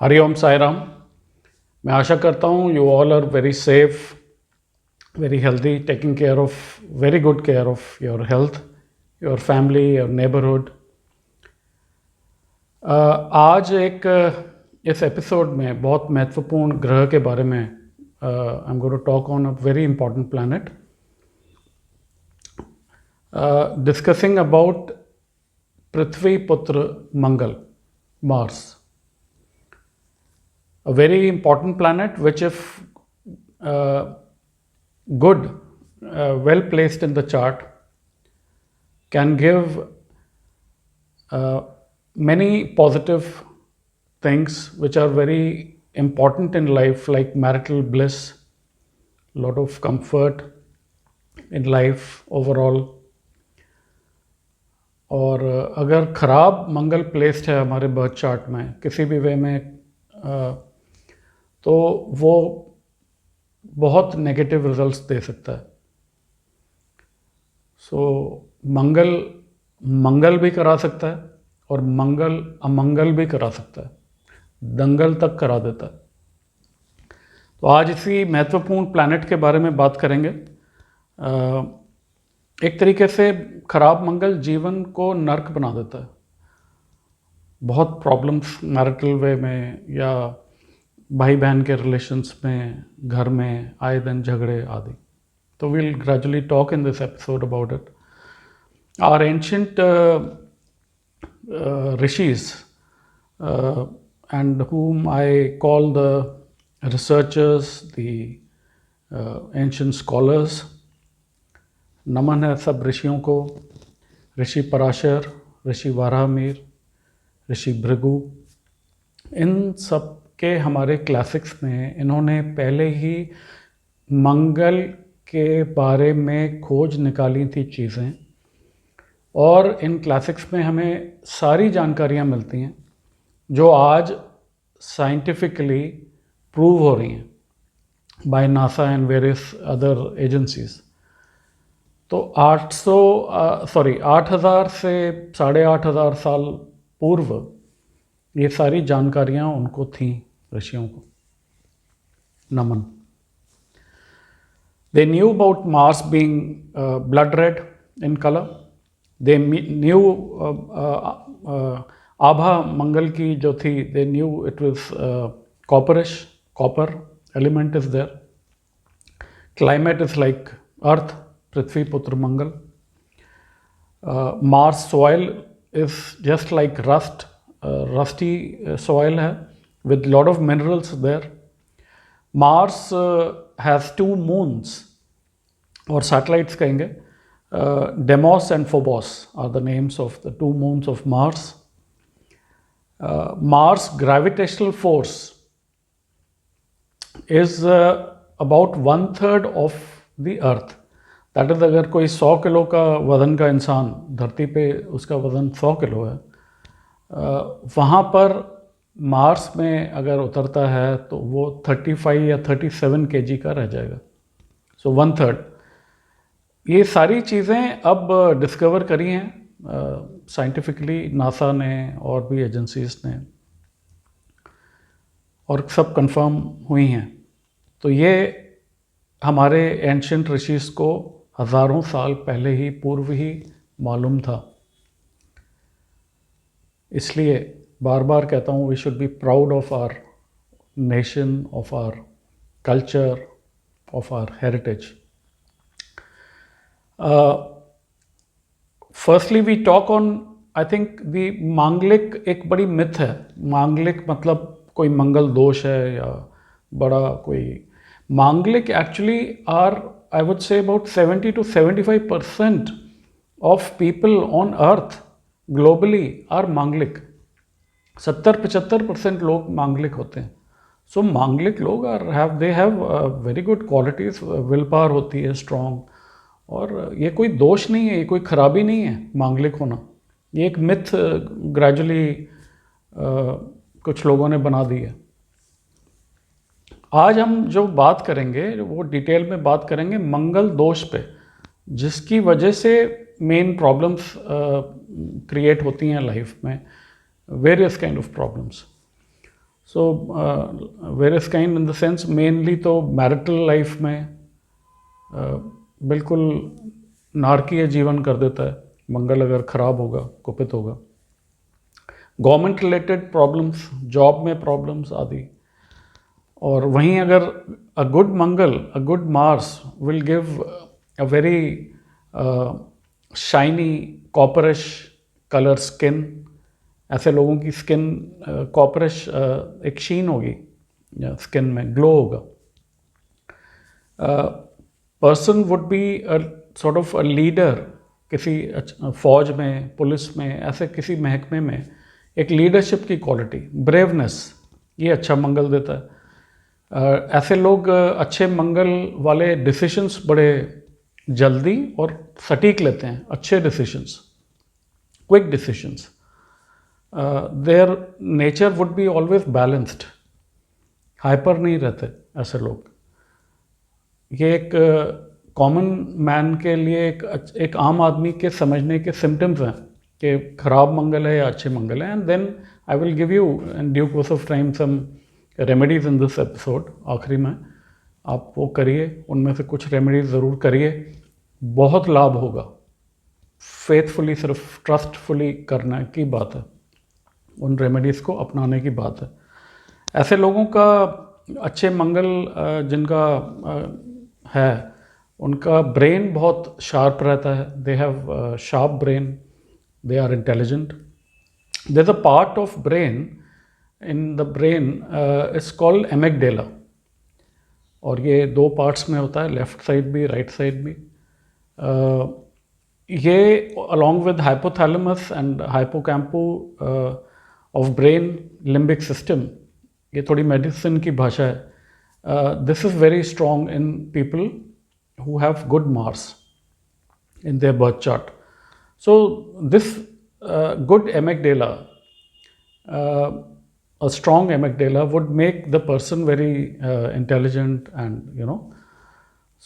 हरिओम साई राम। मैं आशा करता हूँ you all are very safe, very healthy, taking care of very good care of your health, your family, your neighbourhood. आज इस episode में बहुत महत्वपूर्ण ग्रह के बारे में I am going to talk on a very important planet, discussing about Prithvi पुत्र Mangal, Mars. A very important planet which, if good, well placed in the chart, can give many positive things which are very important in life, like marital bliss, lot of comfort in life overall. और अगर ख़राब मंगल placed है हमारे birth chart में किसी भी वे में, तो वो बहुत नेगेटिव रिजल्ट्स दे सकता है. सो मंगल भी करा सकता है और मंगल अमंगल भी करा सकता है, दंगल तक करा देता है. तो आज इसी महत्वपूर्ण प्लैनेट के बारे में बात करेंगे. एक तरीके से खराब मंगल जीवन को नर्क बना देता है. बहुत प्रॉब्लम्स मैरिटल वे में या भाई बहन के रिलेशंस में, घर में आए दिन झगड़े आदि. तो will gradually talk in this episode about it. Our ancient rishis and whom I call the researchers, the ancient scholars. नमन है सब ऋषियों को. ऋषि पराशर, ऋषि वाराहमिहिर, ऋषि भृगु, इन सब के हमारे क्लासिक्स में इन्होंने पहले ही मंगल के बारे में खोज निकाली थी चीज़ें, और इन क्लासिक्स में हमें सारी जानकारियाँ मिलती हैं जो आज साइंटिफिकली प्रूव हो रही हैं by NASA and various other agencies. तो 8,000 से 8,500 साल पूर्व ये सारी जानकारियाँ उनको थीं, ऋषियों को. नमन. They knew about Mars being blood red in color. They knew आभा मंगल की जो थी, they knew it was copperish, copper element is there. Climate is like Earth, पृथ्वी पुत्र मंगल. Mars soil is just like rusty soil है with lot of minerals there. Mars has 2 moons or satellites कहेंगे. Deimos and Phobos are the names of the 2 moons of Mars. Mars gravitational force is about 1/3 of the Earth. That is, अगर कोई 100 kilo का वज़न का इंसान धरती पे, उसका वज़न 100 किलो है, वहाँ पर मार्स में अगर उतरता है तो वो 35 या 37 kg का रह जाएगा. सो 1/3. ये सारी चीज़ें अब डिस्कवर करी हैं साइंटिफिकली नासा ने और भी एजेंसीज ने, और सब कंफर्म हुई हैं. तो ये हमारे एंशिएंट ऋषिज को हज़ारों साल पहले ही पूर्व ही मालूम था. इसलिए बार बार कहता हूँ, we should be proud of our nation, of our culture, of our heritage. Firstly we talk on, I think the manglik एक बड़ी मिथ है. मांगलिक मतलब कोई मंगल दोष है या बड़ा कोई. Manglik actually are, I would say about 70 to 75% of people on earth globally are मांगलिक. 70-75% लोग मांगलिक होते हैं. सो मांगलिक लोग they have very good qualities. Will power होती है स्ट्रॉन्ग, और ये कोई दोष नहीं है, ये कोई खराबी नहीं है मांगलिक होना. ये एक मिथ ग्रेजुअली कुछ लोगों ने बना दी है. आज हम जो बात करेंगे वो डिटेल में बात करेंगे मंगल दोष पे, जिसकी वजह से मेन प्रॉब्लम्स क्रिएट होती हैं लाइफ में, various kind of problems. So various kind in the sense mainly तो मैरिटल लाइफ में बिल्कुल नारकीय जीवन कर देता है मंगल अगर खराब होगा, कुपित होगा। गवर्नमेंट रिलेटेड प्रॉब्लम्स, जॉब में प्रॉब्लम्स आदि। और वहीं अगर a good Mangal, a good Mars will give a very shiny copperish colour skin. ऐसे लोगों की स्किन कॉपरिश एक शीन होगी स्किन में, ग्लो होगा। Person would be sort of a leader, किसी फौज में, पुलिस में, ऐसे किसी महकमे में एक लीडरशिप की क्वालिटी, ब्रेवनेस, ये अच्छा मंगल देता है। ऐसे लोग अच्छे मंगल वाले डिसीशंस बड़े जल्दी और सटीक लेते हैं, अच्छे decisions, quick decisions. Their nature would be always balanced, hyper नहीं रहते ऐसे लोग। ये एक कॉमन मैन के लिए एक आम आदमी के समझने के सिम्टम्स हैं कि खराब मंगल है या अच्छे मंगल है। And then I will give you in due course of time some remedies in this episode. आखिरी में आप वो करिए, उनमें से कुछ रेमेडीज़ ज़रूर करिए, बहुत लाभ होगा। फेथफुली, सिर्फ ट्रस्टफुली करने की बात है, उन रेमेडीज़ को अपनाने की बात है। ऐसे लोगों का अच्छे मंगल जिनका है, उनका ब्रेन बहुत शार्प रहता है। They have sharp brain, they are intelligent. There is a part of brain in the brain is called amygdala, और ये दो पार्ट्स में होता है, लेफ्ट साइड भी, राइट साइड भी। ये along with hypothalamus and hippocampus of brain limbic system, ये थोड़ी मेडिसिन की भाषा है। This is very strong in people who have good Mars in their birth chart. So this good amygdala, a strong amygdala would make the person very intelligent and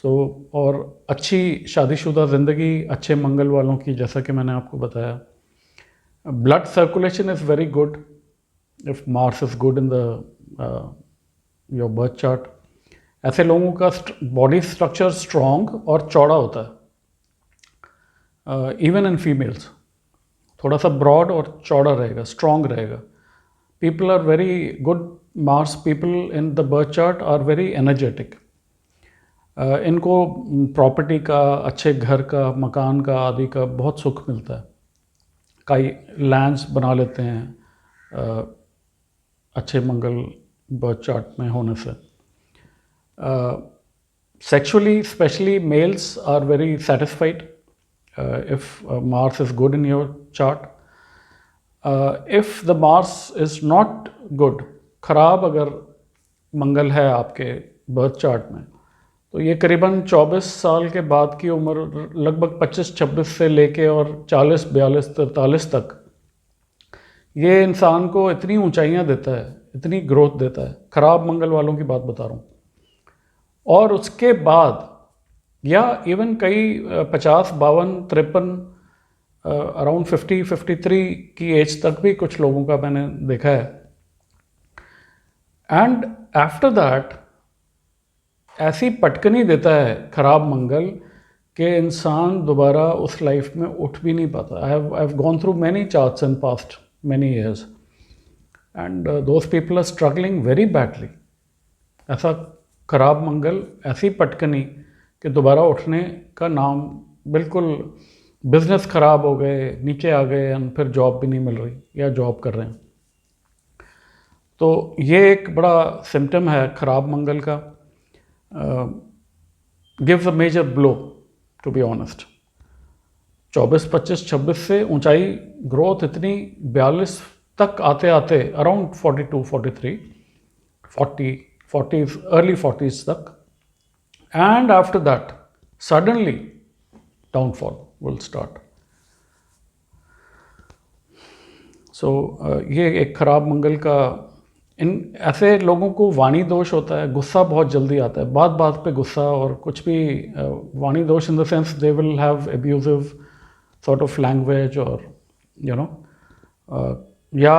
so, और अच्छी शादीशुदा ज़िंदगी अच्छे मंगल वालों की, जैसा कि मैंने आपको बताया। Blood circulation is very good if Mars is good in the your birth chart. ऐसे लोगों का बॉडी स्ट्रक्चर स्ट्रॉन्ग और चौड़ा होता है, इवन इन फीमेल्स थोड़ा सा ब्रॉड और चौड़ा रहेगा, स्ट्रॉन्ग रहेगा। People are very good Mars people in the birth chart are very energetic. इनको प्रॉपर्टी का, अच्छे घर का, मकान का आदि का बहुत सुख मिलता है। कई लैंड्स बना लेते हैं अच्छे मंगल बर्थ चार्ट में होने से। Sexually, especially males are very satisfied if Mars is good in your chart. If the Mars is not good, खराब अगर मंगल है आपके बर्थ चार्ट में, तो ये करीबन 24 साल के बाद की उम्र, लगभग 25-26 से लेके और 40-42, 43 तक, ये इंसान को इतनी ऊंचाइयां देता है, इतनी ग्रोथ देता है। खराब मंगल वालों की बात बता रहा हूँ। और उसके बाद या इवन कई 50, 52, 53, अराउंड 50, 53 की एज तक भी कुछ लोगों का मैंने देखा है। एंड आफ्टर दैट ऐसी पटकनी देता है खराब मंगल कि इंसान दोबारा उस लाइफ में उठ भी नहीं पाता। I have gone through many charts in past many years and those people are struggling very badly. ऐसा खराब मंगल, ऐसी पटकनी कि दोबारा उठने का नाम, बिल्कुल बिजनेस खराब हो गए, नीचे आ गए, एंड फिर जॉब भी नहीं मिल रही या जॉब कर रहे हैं। तो ये एक बड़ा सिम्टम है खराब मंगल का। Gives a major blow to be honest. 24, 25, 26 से ऊंचाई ग्रोथ इतनी, 42 तक आते आते अराउंड 42, 43, 40s, early 40s तक, and after that suddenly downfall will start. So ये एक खराब मंगल का, इन ऐसे लोगों को वाणी दोष होता है, गुस्सा बहुत जल्दी आता है, बात बात पे गुस्सा, और कुछ भी वाणी दोष in the sense they will have abusive sort of language, और या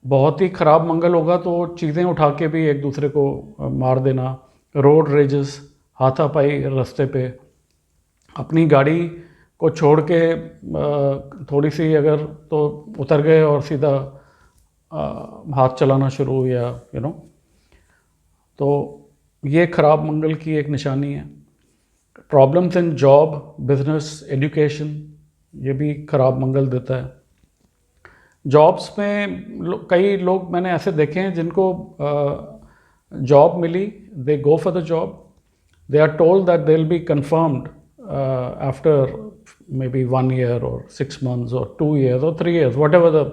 बहुत ही ख़राब मंगल होगा तो चीज़ें उठा के भी एक दूसरे को मार देना, रोड रेजेस, हाथापाई रास्ते पे, अपनी गाड़ी को छोड़ के थोड़ी सी अगर तो उतर गए और सीधा हाथ चलाना शुरू, या तो ये ख़राब मंगल की एक निशानी है। Problems in job, business, education, ये भी ख़राब मंगल देता है। जॉब्स में कई लोग मैंने ऐसे देखे हैं जिनको जॉब मिली, they go for the job, they are told that they'll be confirmed after maybe 1 year or 6 months or 2 years or 3 years, whatever the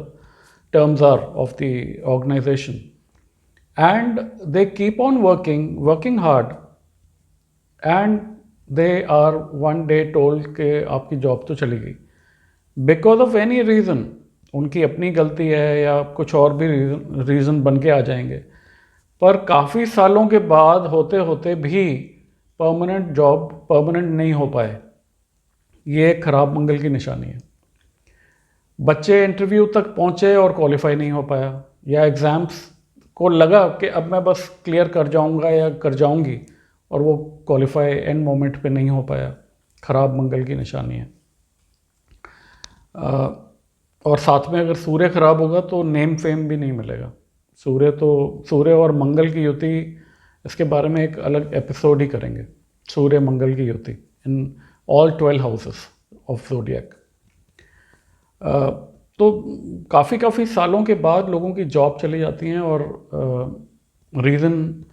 terms are of the organization. And they keep on working hard, and they are one day told कि आपकी job तो चली गई because of any reason. उनकी अपनी गलती है या कुछ और भी रीज़न बन के आ जाएंगे, पर काफ़ी सालों के बाद होते होते भी परमानेंट जॉब परमानेंट नहीं हो पाए। ये एक ख़राब मंगल की निशानी है। बच्चे इंटरव्यू तक पहुँचे और क्वालिफाई नहीं हो पाया, या एग्ज़ाम्स को लगा कि अब मैं बस क्लियर कर जाऊँगा या कर जाऊँगी, और वो क्वालिफाई एंड मोमेंट पे नहीं हो पाया। ख़राब मंगल की निशानी है। और साथ में अगर सूर्य ख़राब होगा तो नेम फेम भी नहीं मिलेगा। सूर्य और मंगल की युति, इसके बारे में एक अलग एपिसोड ही करेंगे, सूर्य मंगल की युति in all 12 houses of zodiac. तो काफ़ी सालों के बाद लोगों की जॉब चली जाती हैं, और रीज़न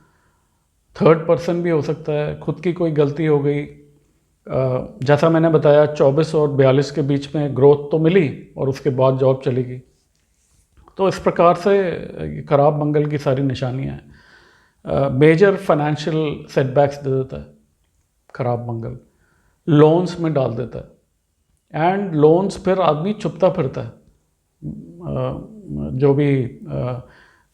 थर्ड पर्सन भी हो सकता है, खुद की कोई गलती हो गई। जैसा मैंने बताया 24 और 42 के बीच में ग्रोथ तो मिली और उसके बाद जॉब चली गई। तो इस प्रकार से ख़राब मंगल की सारी निशानियाँ हैं। मेजर फाइनेंशियल सेटबैक्स दे देता है ख़राब मंगल, लोन्स में डाल देता है, एंड लोन्स फिर आदमी छुपता फिरता है। जो भी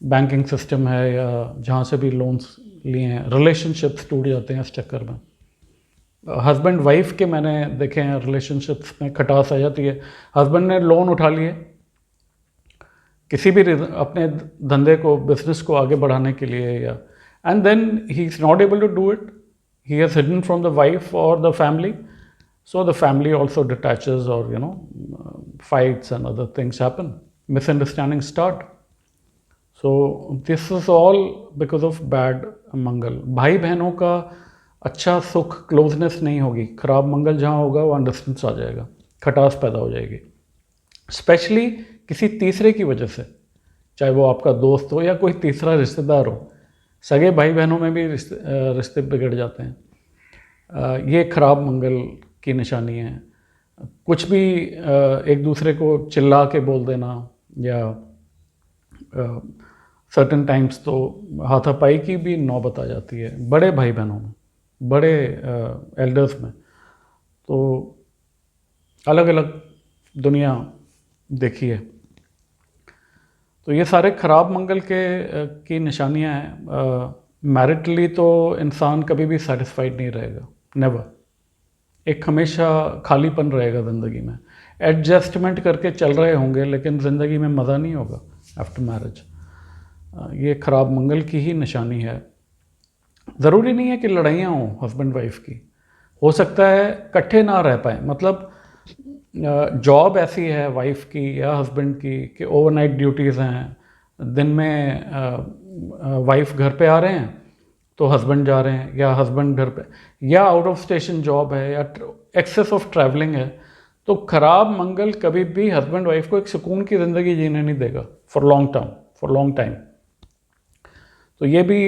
बैंकिंग सिस्टम है या जहाँ से भी लोन्स लिए हैं, रिलेशनशिप्स टूट जाते हैं इस चक्कर में। हस्बैंड वाइफ के मैंने देखे हैं रिलेशनशिप्स में खटास आ जाती है। हस्बैंड ने लोन उठा लिए किसी भी अपने धंधे को, बिजनेस को आगे बढ़ाने के लिए, या and then he is not able to do it, he has hidden from the wife or the family, so the family also detaches, or fights and other things happen, misunderstandings start. So this is all because of bad मंगल। भाई बहनों का अच्छा सुख, closeness नहीं होगी। खराब मंगल जहाँ होगा वहाँ डिस्टेंस आ जाएगा, खटास पैदा हो जाएगी, स्पेशली किसी तीसरे की वजह से, चाहे वो आपका दोस्त हो या कोई तीसरा रिश्तेदार हो। सगे भाई बहनों में भी रिश्ते बिगड़ जाते हैं। ये ख़राब मंगल की निशानी है। कुछ भी एक दूसरे को चिल्ला के बोल देना, या सर्टेन टाइम्स तो हाथापाई की भी नौबत आ जाती है बड़े भाई बहनों में, बड़े एल्डर्स में। तो अलग अलग दुनिया देखी है। तो ये सारे ख़राब मंगल की निशानियां हैं। मैरिटली तो इंसान कभी भी सेटिस्फाइड नहीं रहेगा, नेवर। एक हमेशा खालीपन रहेगा ज़िंदगी में। एडजस्टमेंट करके चल रहे होंगे लेकिन ज़िंदगी में मज़ा नहीं होगा आफ्टर मैरिज। ये ख़राब मंगल की ही निशानी है। ज़रूरी नहीं है कि लड़ाइयाँ हों हस्बैंड वाइफ की, हो सकता है इकट्ठे ना रह पाएँ। मतलब जॉब ऐसी है वाइफ की या हस्बैंड की कि ओवरनाइट ड्यूटीज़ हैं, दिन में वाइफ घर पे आ रहे हैं तो हस्बैंड जा रहे हैं, या हस्बैंड घर पे, या आउट ऑफ स्टेशन जॉब है, या एक्सेस ऑफ ट्रैवलिंग है। तो ख़राब मंगल कभी भी हस्बैंड वाइफ को एक सुकून की ज़िंदगी जीने नहीं देगा फॉर लॉन्ग टाइम। तो ये भी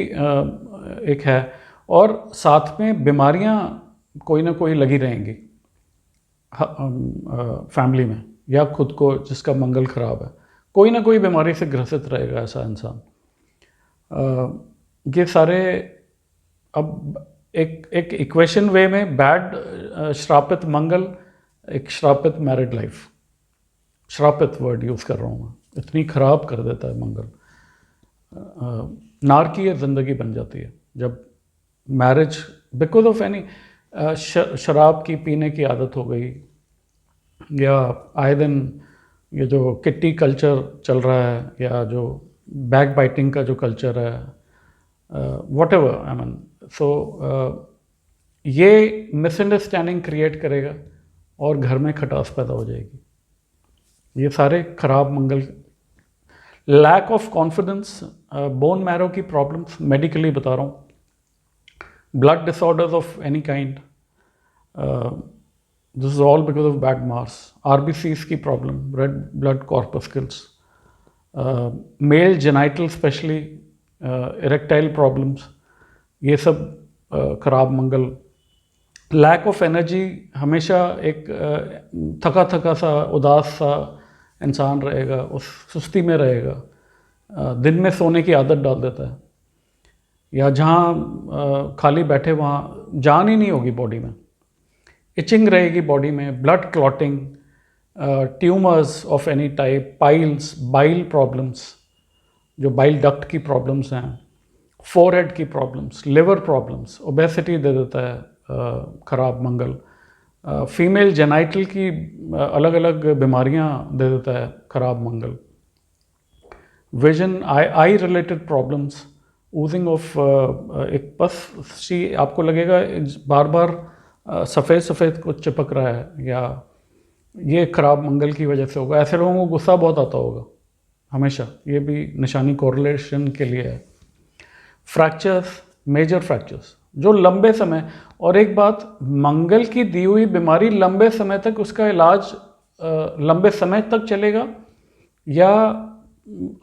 एक है। और साथ में बीमारियां कोई ना कोई लगी रहेंगी फैमिली में, या खुद को जिसका मंगल ख़राब है, कोई ना कोई बीमारी से ग्रसित रहेगा ऐसा इंसान। ये सारे अब एक इक्वेशन वे में बैड श्रापित मंगल, एक श्रापित मैरिड लाइफ, श्रापित वर्ड यूज़ कर रहा हूँ मैं, इतनी ख़राब कर देता है मंगल। नारकीय ज़िंदगी बन जाती है जब मैरिज बिकॉज ऑफ एनी शराब की पीने की आदत हो गई, या आए दिन ये जो किट्टी कल्चर चल रहा है या जो बैक बाइटिंग का जो कल्चर है, वट एवर आई मीन, सो ये मिसअंडरस्टैंडिंग क्रिएट करेगा और घर में खटास पैदा हो जाएगी। ये सारे खराब Mangal, lack of confidence, bone marrow की प्रॉब्लम्स, मेडिकली बता रहा हूँ, blood disorders of any kind, this is all because of bad Mars, RBCs की problem, red blood corpuscles, male genital specially, erectile problems, ये सब खराब मंगल। लैक ऑफ एनर्जी, हमेशा एक थका थका सा, उदास सा इंसान रहेगा, उस सुस्ती में रहेगा, दिन में सोने की आदत डाल देता है, या जहाँ खाली बैठे वहाँ जान ही नहीं होगी बॉडी में, इचिंग रहेगी बॉडी में, blood clotting, tumours of any type, piles, bile problems, जो बाइल डक्ट की प्रॉब्लम्स हैं, फोरहेड की प्रॉब्लम्स, लिवर प्रॉब्लम्स, ओबेसिटी दे देता है खराब मंगल, फीमेल जेनाइटल की अलग अलग बीमारियाँ दे देता है खराब Mangal, vision, eye related problems, oozing of, एक पस सी आपको लगेगा बार बार सफ़ेद सफ़ेद कुछ चिपक रहा है, या ये खराब मंगल की वजह से होगा। ऐसे लोगों को गुस्सा बहुत आता होगा हमेशा, ये भी निशानी कोरिलेशन के लिए है। फ्रैक्चर्स, मेजर फ्रैक्चर्स जो लंबे समय, और एक बात, मंगल की दी हुई बीमारी लंबे समय तक, उसका इलाज लंबे समय तक चलेगा, या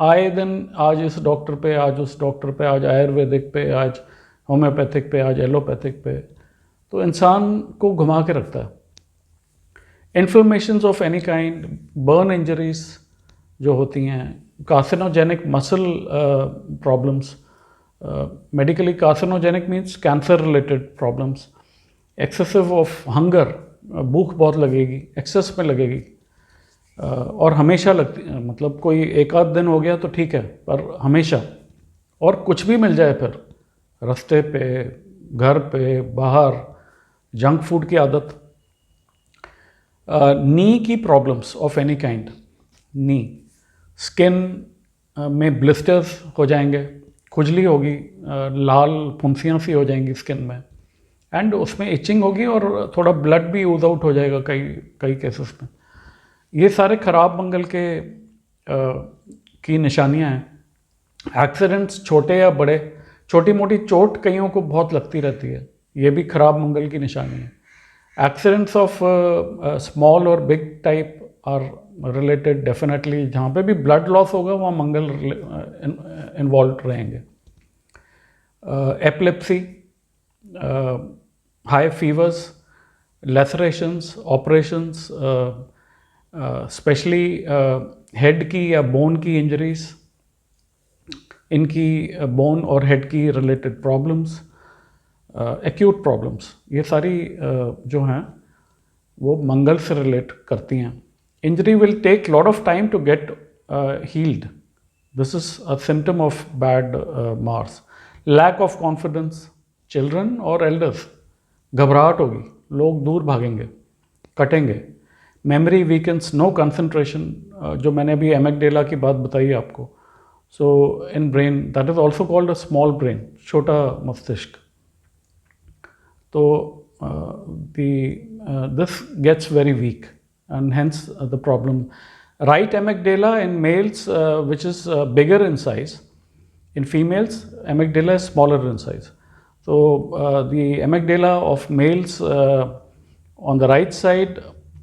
आए दिन आज इस डॉक्टर पे, आज उस डॉक्टर पे, आज आयुर्वेदिक पे, आज होम्योपैथिक पे, आज एलोपैथिक पे, तो इंसान को घुमा के रखता है। Inflammations of any kind, burn injuries जो होती हैं, carcinogenic muscle problems, medically carcinogenic means cancer related problems, excessive of hunger, भूख बहुत लगेगी, एक्सेस में लगेगी, और हमेशा लगती, मतलब कोई एक आध दिन हो गया तो ठीक है, पर हमेशा, और कुछ भी मिल जाए फिर रास्ते पे, घर पे, बाहर, जंक फूड की आदत, नी की problems of any kind, knee, skin में ब्लिस्टर्स हो जाएंगे, खुजली होगी, लाल फुंसियाँ सी हो जाएंगी स्किन में, एंड उसमें इचिंग होगी और थोड़ा ब्लड भी यूज आउट हो जाएगा कई केसेस में। ये सारे खराब मंगल के की निशानियां हैं। एक्सीडेंट्स छोटे या बड़े, छोटी मोटी चोट कईयों को बहुत लगती रहती है, ये भी खराब मंगल की निशानी है। एक्सीडेंट्स ऑफ स्मॉल और big type are related definitely, जहाँ पे भी ब्लड लॉस होगा वहाँ मंगल इन्वॉल्व रहेंगे। Epilepsy, high fevers, lacerations, operations, specially head की या बोन की इंजरीज, इनकी बोन और हेड की रिलेटेड प्रॉब्लम्स, एक्यूट प्रॉब्लम्स, ये सारी जो हैं वो मंगल से रिलेट करती हैं। Injury will take lot of time to get healed, this is a symptom of bad Mars. Lack of confidence, children और एल्डर्स, घबराहट होगी, लोग दूर भागेंगे, कटेंगे। मेमोरी वीकेंस, नो कंसंट्रेशन, जो मैंने अभी एमेगडेला की बात बताई आपको, so in brain that is also called a small brain, छोटा मस्तिष्क, तो this gets very weak and hence the problem. Right amygdala in males, which is bigger in size. In females, amygdala is smaller in size. So the amygdala of males on the right side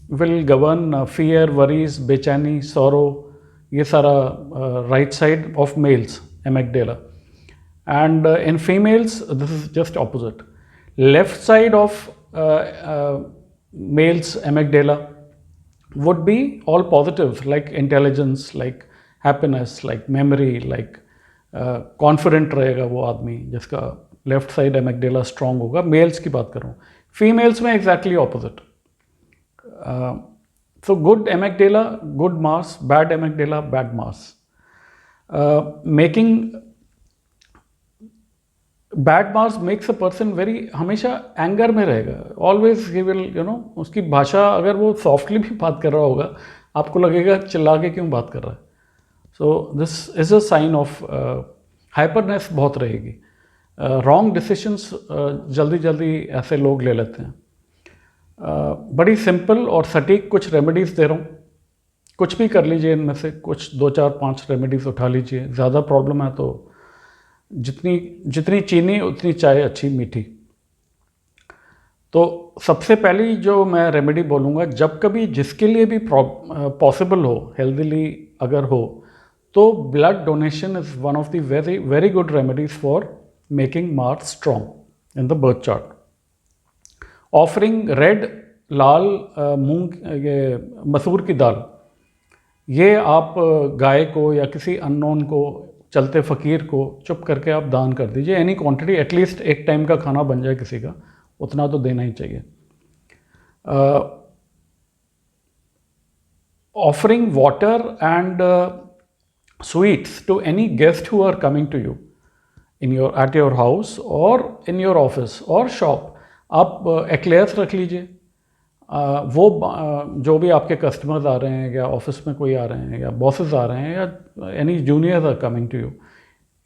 will govern fear, worries, bechani, sorrow. ये सारा right side of males amygdala. And in females, this is just opposite. Left side of males amygdala would be all positive, like intelligence, like happiness, like memory, like confident रहेगा वो आदमी जिसका left side amygdala strong होगा। Mails की बात कर रहा हूँ, फीमेल्स में exactly opposite. So good amygdala, good Mars, bad amygdala, bad Mars. Making bad Mars makes a person very, हमेशा एंगर में रहेगा, always he will, you know, उसकी भाषा, अगर वो सॉफ्टली भी बात कर रहा होगा आपको लगेगा चिल्ला के क्यों बात कर रहा है। So this is a sign of hyperness बहुत रहेगी। रॉन्ग डिसीशंस जल्दी जल्दी ऐसे लोग ले लेते हैं। बड़ी सिंपल और सटीक कुछ रेमेडीज़ दे रहा हूँ, कुछ भी कर लीजिए इनमें से, कुछ 2 4 5 रेमेडीज़ उठा लीजिए। ज़्यादा प्रॉब्लम है तो जितनी जितनी चीनी उतनी चाय अच्छी मीठी। तो सबसे पहली जो मैं रेमेडी बोलूँगा, जब कभी जिसके लिए भी पॉसिबल हो, हेल्दीली अगर हो, तो blood donation is one of the very very good remedies for making Mars strong in the birth chart. Offering red लाल मूंग ये मसूर की दाल, ये आप गाय को या किसी अननोन को, चलते फ़कीर को चुप करके आप दान कर दीजिए। एनी क्वांटिटी, एटलीस्ट एक टाइम का खाना बन जाए किसी का, उतना तो देना ही चाहिए। Offering water and sweets to any guest who are coming to you in your at your house और इन योर ऑफिस और शॉप। आप एक्लेयर्स रख लीजिए। वो जो भी आपके कस्टमर्स आ रहे हैं या ऑफिस में कोई आ रहे हैं या बॉसेस आ रहे हैं या any juniors are coming to you,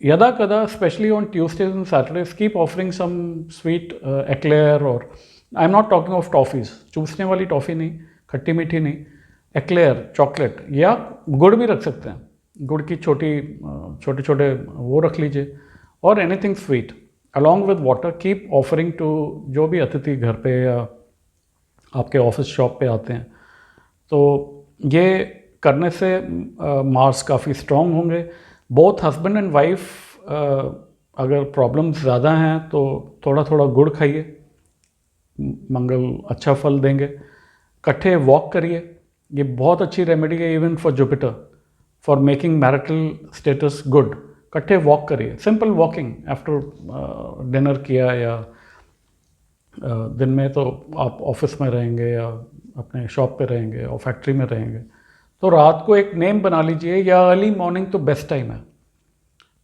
यदा कदा specially on Tuesdays and Saturdays keep offering some sweet eclair. और I am not talking of toffees, चूसने वाली टॉफ़ी नहीं, खट्टी मीठी नहीं, एक्लेयर चॉकलेट, या गुड़ भी रख सकते हैं, गुड़ की छोटे छोटे वो रख लीजिए, और anything sweet along with water keep offering to जो भी अतिथि घर पे या आपके ऑफिस शॉप पे आते हैं। तो ये करने से मार्स काफ़ी स्ट्रॉन्ग होंगे। बोथ हस्बैंड एंड वाइफ अगर प्रॉब्लम्स ज़्यादा हैं तो थोड़ा थोड़ा गुड़ खाइए, मंगल अच्छा फल देंगे। इकट्ठे वॉक करिए, ये बहुत अच्छी रेमेडी है even for Jupiter, for making marital status good. इकट्ठे वॉक करिए, सिंपल वॉकिंग आफ्टर डिनर किया, या दिन में तो आप ऑफिस में रहेंगे या अपने शॉप पे रहेंगे और फैक्ट्री में रहेंगे, तो रात को एक नेम बना लीजिए, या अर्ली मॉर्निंग तो बेस्ट टाइम है।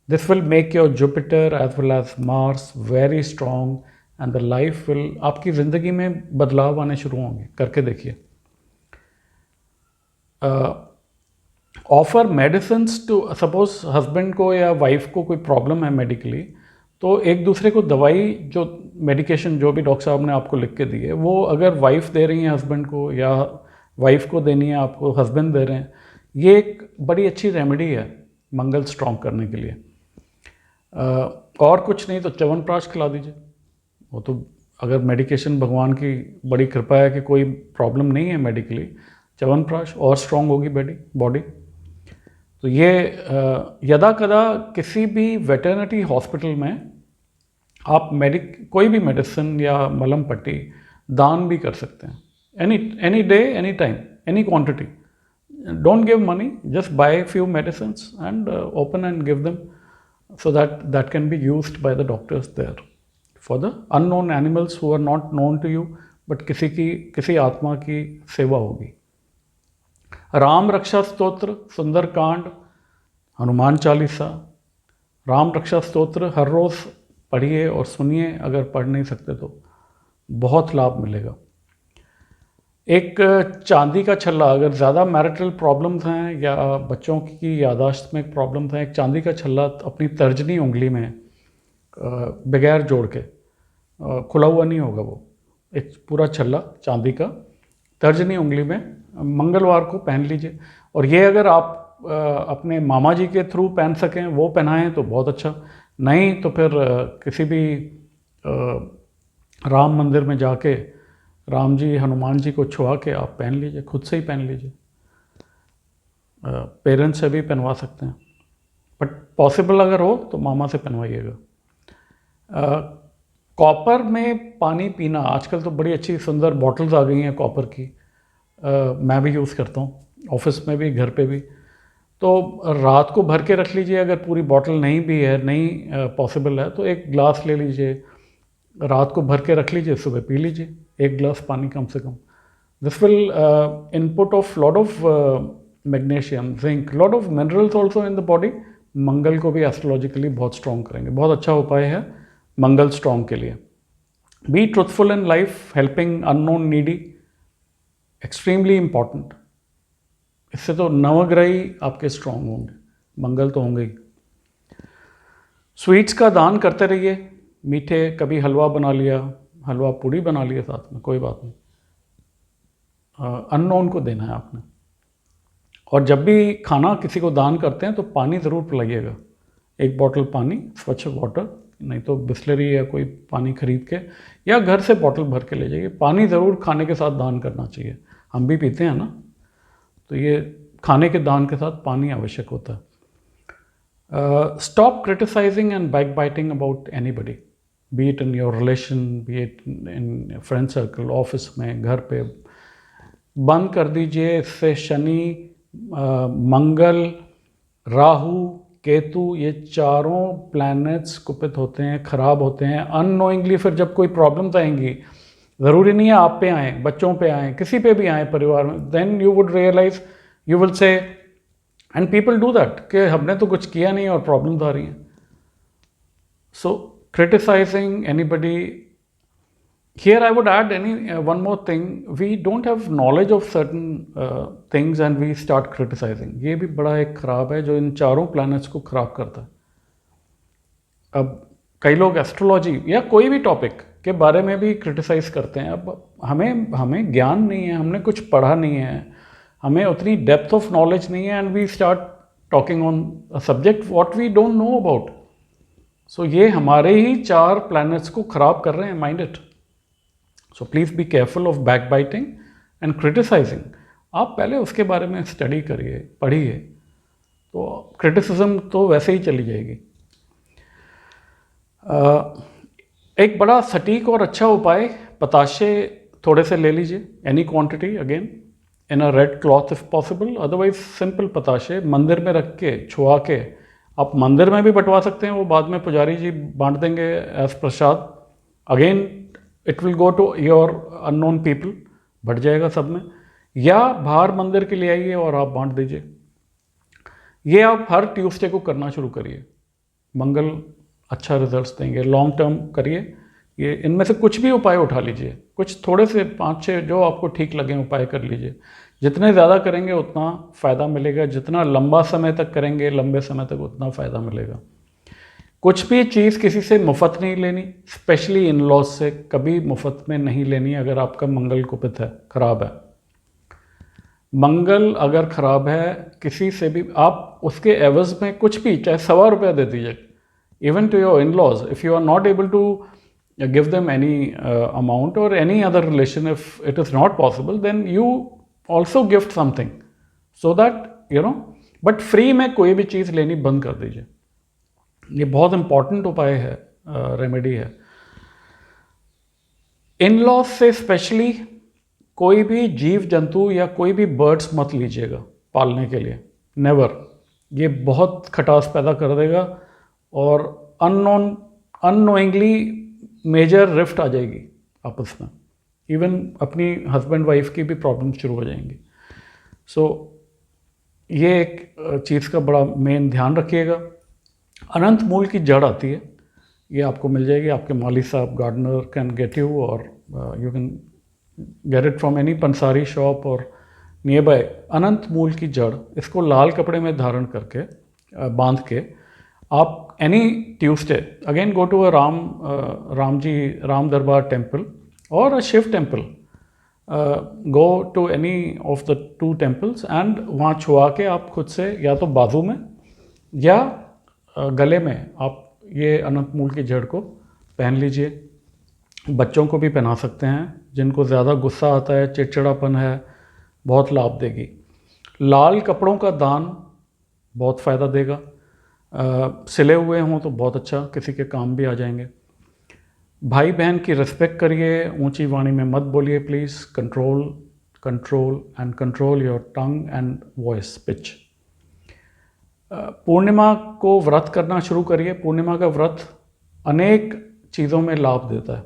This will make your Jupiter as well as Mars very strong and the life will, आपकी ज़िंदगी में बदलाव आने शुरू होंगे। करके देखिए। Offer medicines to, suppose husband को या वाइफ को कोई प्रॉब्लम है मेडिकली, तो एक दूसरे को दवाई, जो मेडिकेशन जो भी डॉक्टर साहब ने आपको लिख के दी है, वो अगर वाइफ दे रही है हस्बैंड को, या वाइफ को देनी है आपको, हस्बैंड दे रहे हैं, ये एक बड़ी अच्छी रेमेडी है मंगल स्ट्रॉन्ग करने के लिए। और कुछ नहीं तो च्यवनप्राश खिला दीजिए। वो तो अगर मेडिकेशन, भगवान की बड़ी कृपा है कि कोई प्रॉब्लम नहीं है मेडिकली, च्यवनप्राश और स्ट्रॉन्ग होगी बॉडी। तो ये यदा कदा किसी भी वेटरनरी हॉस्पिटल में आप कोई भी मेडिसिन या मलम पट्टी दान भी कर सकते हैं। Any day, any time, any quantity. Don't give money, just by few medicines and open and give them, so that can be used by the doctors there for the unknown animals who are not known to you, but किसी आत्मा की सेवा होगी। राम रक्षा स्तोत्र, सुंदरकांड, हनुमान चालीसा, राम रक्षा स्तोत्र हर रोज़ पढ़िए और सुनिए, अगर पढ़ नहीं सकते तो बहुत लाभ मिलेगा। एक चांदी का छल्ला, अगर ज़्यादा मैरिटल प्रॉब्लम्स हैं या बच्चों की यादाश्त में प्रॉब्लम्स हैं, एक चांदी का छल्ला अपनी तर्जनी उंगली में बगैर जोड़ के, खुला हुआ नहीं होगा वो, एक पूरा छल्ला चांदी का तर्जनी उंगली में मंगलवार को पहन लीजिए। और ये अगर आप अपने मामा जी के थ्रू पहन सकें, वो पहनाएं तो बहुत अच्छा, नहीं तो फिर किसी भी राम मंदिर में जाके राम जी हनुमान जी को छुआ के आप पहन लीजिए, खुद से ही पहन लीजिए। पेरेंट्स से भी पहनवा सकते हैं, बट पॉसिबल अगर हो तो मामा से पहनवाइएगा। कॉपर में पानी पीना, आजकल तो बड़ी अच्छी सुंदर बॉटल्स आ गई हैं कॉपर की, मैं भी यूज़ करता हूँ, ऑफिस में भी घर पे भी। तो रात को भर के रख लीजिए, अगर पूरी बॉटल नहीं भी है, नहीं पॉसिबल है, तो एक ग्लास ले लीजिए, रात को भर के रख लीजिए, सुबह पी लीजिए, एक ग्लास पानी कम से कम। This will input of lot of magnesium, zinc, lot of minerals also in the body. Mangal को भी एस्ट्रोलॉजिकली बहुत स्ट्रॉन्ग करेंगे, बहुत अच्छा उपाय है मंगल स्ट्रॉन्ग के लिए। Be truthful in life, helping unknown needy, extremely important. इससे तो नवग्रह ही आपके स्ट्रांग होंगे, मंगल तो होंगे ही। स्वीट्स का दान करते रहिए, मीठे, कभी हलवा बना लिया, हलवा पूड़ी बना लिया साथ में, कोई बात नहीं, अननोन को देना है आपने। और जब भी खाना किसी को दान करते हैं तो पानी ज़रूर पिलाइएगा, 1 बॉटल पानी, स्वच्छ वाटर, नहीं तो बिस्लरी या कोई पानी खरीद के या घर से बॉटल भर के ले जाइए। पानी ज़रूर खाने के साथ दान करना चाहिए, हम भी पीते हैं ना, तो ये खाने के दान के साथ पानी आवश्यक होता है। Stop criticising and backbiting about anybody, be it in your relation, be it in friend circle, office में, घर पे, बंद कर दीजिए। इससे शनि, मंगल, राहु, केतु, ये चारों प्लैनेट्स कुपित होते हैं, खराब होते हैं अननोइंगली। फिर जब कोई प्रॉब्लम्स आएंगी, ज़रूरी नहीं है आप पे आए, बच्चों पे आए, किसी पे भी आए परिवार में, then you would realise, you will say, and people do that, कि हमने तो कुछ किया नहीं और प्रॉब्लम्स आ रही हैं। So criticising anybody, here I would add one more thing, we don't have knowledge of certain things and we start criticizing, ये भी बड़ा एक खराब है जो इन चारों प्लैनेट्स को खराब करता है। अब कई लोग एस्ट्रोलॉजी या कोई भी टॉपिक के बारे में भी क्रिटिसाइज करते हैं। अब हमें ज्ञान नहीं है, हमने कुछ पढ़ा नहीं है, हमें उतनी डेप्थ ऑफ नॉलेज नहीं है, and we start talking on a subject what we don't know about. So ये हमारे ही 4 प्लैनेट्स को खराब कर रहे हैं, mind it. So please be careful of back biting and criticising. आप पहले उसके बारे में स्टडी करिए, पढ़िए, तो क्रिटिसिज्म तो वैसे ही चली जाएगी। एक बड़ा सटीक और अच्छा उपाय, पताशे थोड़े से ले लीजिए, any quantity, again in a red cloth if possible, otherwise simple पताशे मंदिर में रख के, छुआ के, आप मंदिर में भी बंटवा सकते हैं, वो बाद में पुजारी जी बांट देंगे as prasad. Again it will go to your unknown people, बढ़ जाएगा सब में, या बाहर मंदिर के लिए आइए और आप बांट दीजिए। ये आप हर ट्यूसडे को करना शुरू करिए, मंगल अच्छा रिजल्ट्स देंगे, लॉन्ग टर्म करिए। ये इनमें से कुछ भी उपाय उठा लीजिए, कुछ थोड़े से 5-6 जो आपको ठीक लगे उपाय कर लीजिए। जितने ज़्यादा करेंगे उतना फ़ायदा मिलेगा, जितना लंबा समय तक करेंगे, लंबे समय तक उतना फ़ायदा मिलेगा। कुछ भी चीज़ किसी से मुफ्त नहीं लेनी, स्पेशली इन लॉज से कभी मुफ्त में नहीं लेनी अगर आपका मंगल कुपित है, खराब है। मंगल अगर खराब है, किसी से भी आप उसके एवज में कुछ भी, चाहे ₹100 दे दीजिए, even to your in laws, if you are not able to give them any amount or any other relation, if it is not possible, then you also gift something so that you know, but free में कोई भी चीज़ लेनी बंद कर दीजिए। ये बहुत important उपाय है, रेमेडी है। इन लॉज से स्पेशली कोई भी जीव जंतु या कोई भी बर्ड्स मत लीजिएगा पालने के लिए, नेवर। ये बहुत खटास पैदा कर देगा और अननोइंगली मेजर रिफ्ट आ जाएगी आपस में, इवन अपनी हस्बैंड वाइफ की भी प्रॉब्लम शुरू हो जाएंगी। सो ये एक चीज़ का बड़ा मेन ध्यान रखिएगा। अनंत मूल की जड़ आती है, ये आपको मिल जाएगी, आपके माली साहब गार्डनर कैन गेट यू, और you can get it from any पंसारी शॉप और नियर बाय। अनंत मूल की जड़, इसको लाल कपड़े में धारण करके बांध के आप any Tuesday again go to a Ram Darbar temple और a Shiv temple, go to any of the 2 temples and वहाँ छुआ के आप खुद से, या तो बाजू में या गले में, आप ये अनंत मूल की जड़ को पहन लीजिए। बच्चों को भी पहना सकते हैं, जिनको ज़्यादा गुस्सा आता है, चिड़चिड़ापन है, बहुत लाभ देगी। लाल कपड़ों का दान बहुत फ़ायदा देगा, सिले हुए हों तो बहुत अच्छा, किसी के काम भी आ जाएंगे। भाई बहन की रिस्पेक्ट करिए, ऊंची वाणी में मत बोलिए please, control your tongue and voice pitch. पूर्णिमा को व्रत करना शुरू करिए, पूर्णिमा का व्रत अनेक चीज़ों में लाभ देता है।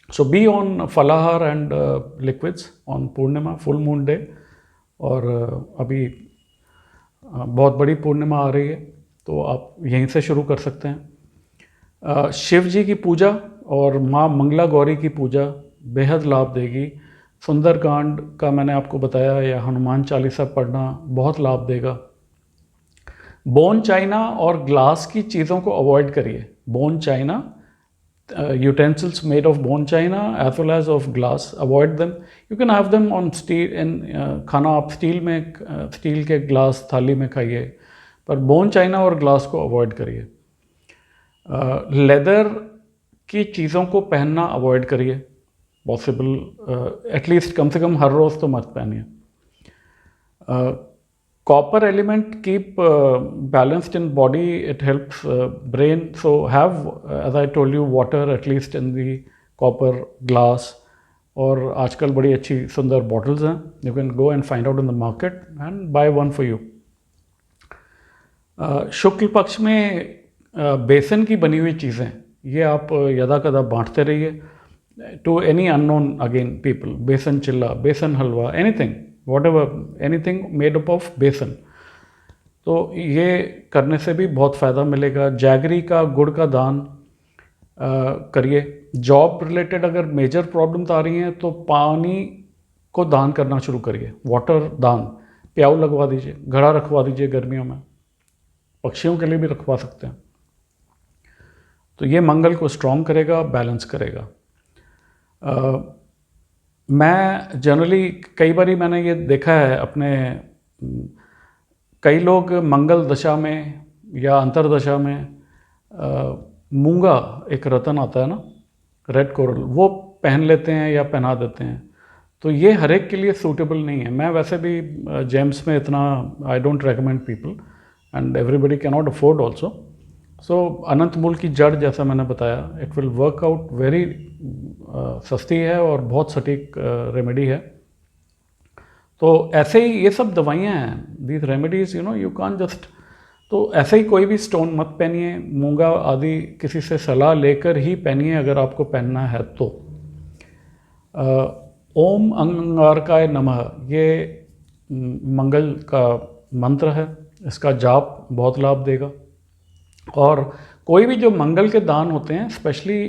सो बी ऑन फलाहार and liquids on Purnima, full moon day, और अभी बहुत बड़ी पूर्णिमा आ रही है तो आप यहीं से शुरू कर सकते हैं। शिव जी की पूजा और माँ मंगला गौरी की पूजा बेहद लाभ देगी। सुंदरकांड का मैंने आपको बताया, या हनुमान चालीसा पढ़ना बहुत लाभ देगा। बोन चाइना और ग्लास की चीज़ों को अवॉइड करिए। Bone China, utensils made of bone china as well as of glass, avoid them. You can have them on steel, in खाना आप स्टील में, स्टील के ग्लास थाली में खाइए, पर बोन चाइना और ग्लास को अवॉइड करिए। लेदर की चीज़ों को पहनना अवॉइड करिए, पॉसिबल एटलीस्ट कम से कम हर रोज़ तो मत पहनिए। Copper element keep balanced in body, it helps brain, so have, as I told you, water at least in the copper glass, और आजकल बड़ी अच्छी सुंदर bottles हैं, you can go and find out in the market and buy one for you. शुक्ल पक्ष में बेसन की बनी हुई चीज़ें, ये आप यदा कदा बांटते रहिए to any unknown again people, बेसन चिल्ला, बेसन हलवा, anything, whatever, anything made up of बेसन, तो ये करने से भी बहुत फ़ायदा मिलेगा। जैगरी का, गुड़ का दान करिए। जॉब रिलेटेड अगर मेजर प्रॉब्लम्स आ रही हैं तो पानी को दान करना शुरू करिए, वाटर दान, प्याऊ लगवा दीजिए, घड़ा रखवा दीजिए, गर्मियों में पक्षियों के लिए भी रखवा सकते हैं, तो ये मंगल को स्ट्रॉन्ग करेगा, बैलेंस करेगा। मैं जनरली कई बारी मैंने ये देखा है अपने, कई लोग मंगल दशा में या अंतरदशा में मूंगा, एक रतन आता है ना, रेड कोरल, वो पहन लेते हैं या पहना देते हैं, तो ये हर एक के लिए सूटेबल नहीं है। मैं वैसे भी जेम्स में इतना I don't recommend people, and everybody can not afford also. So अनंत मूल की जड़, जैसा मैंने बताया, it will work out very, सस्ती है और बहुत सटीक रेमेडी है। तो ऐसे ही ये सब दवाइयाँ हैं, these remedies, you know, you can just, तो ऐसे ही कोई भी स्टोन मत पहनिए, मूंगा आदि किसी से सलाह लेकर ही पहनिए अगर आपको पहनना है तो। ओम अंगारकाय नमः, ये मंगल का मंत्र है, इसका जाप बहुत लाभ देगा। और कोई भी जो मंगल के दान होते हैं, specially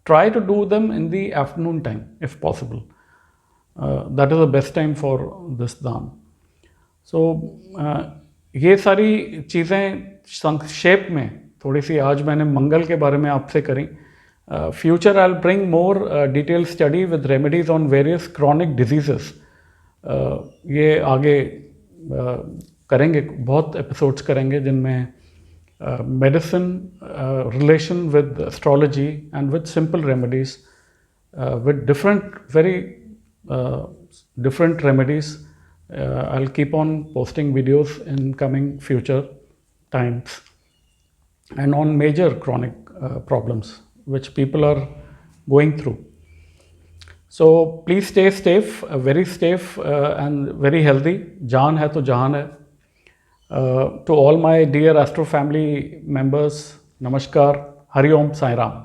try to do them in the afternoon time if possible, that is the best time for this daan. So ये सारी चीज़ें संक्षेप में थोड़ी सी आज मैंने मंगल के बारे में आपसे करी। Future I will bring more detail study with remedies on various chronic diseases. ये आगे करेंगे, बहुत एपिसोड्स करेंगे जिनमें medicine, relation with astrology and with simple remedies, with very different remedies. I'll keep on posting videos in coming future times and on major chronic problems which people are going through. So please stay safe, very safe and very healthy. Jaan hai to jahan hai. To all my dear Astro family members, namaskar, Hari Om, Sai Ram.